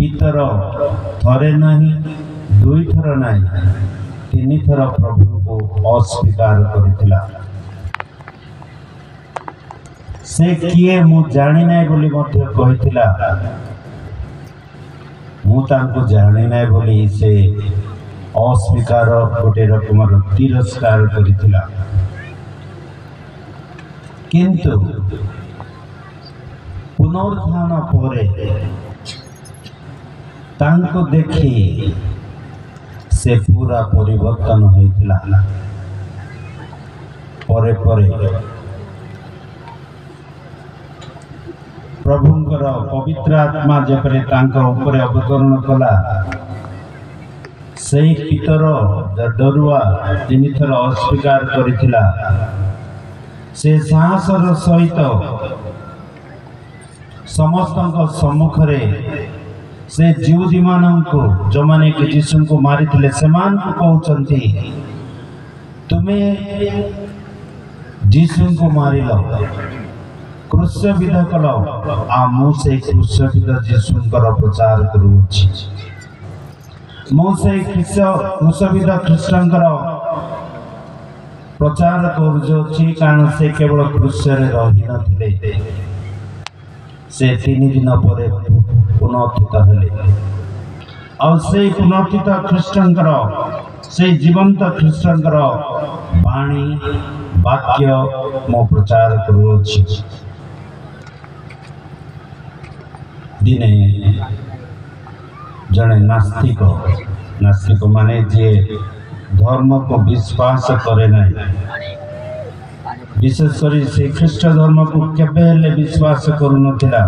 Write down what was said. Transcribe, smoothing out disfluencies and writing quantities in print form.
पितर थरे नहीं दुई थर नहीं तीन थर प्रभु को अस्वीकार करथिला। से किए मु जानी नहीं बोली मध्य कहिथिला। मु तांको जानी नहीं बोली से अस्वीकार गोटे रकमर तिरस्कार करथिला। किंतु पुनरुत्थान परे तांको देखी से पूरा परिवर्तन होइथिला। परे परे प्रभुंकर पवित्र आत्मा जेपरे तांको ऊपर अवतरण कला से पितर डरुआ तीन थर अस्वीकार करथिला। से साहसर सहित समस्त सम्मुखरे से जिहुदी मानंको जो माने कि यीशु को मारी थिले समान को कहउचंती तुमे यीशु को मारिलो क्रूसविध कल आ मु से क्रूसविध यीशु कर प्रचार करूछि। मु से क्रूसविध ख्रीष्टंकर प्रचार करूछि कारण से केवल क्रूस रे रहि नथिले से 3 दिन पर पुनरुत्थित हेले और से पुनरुत्थित ख्रीष्टंकर से जीवंत ख्रीष्टंकर वाणी वाक्य मो प्रचार करूछि। दिने जड़े नास्तिक नास्तिक माने जे धर्म को विश्वास करे नहीं विशेषकर से ख्रीष्ट धर्म को केबे विश्वास करू नथिला।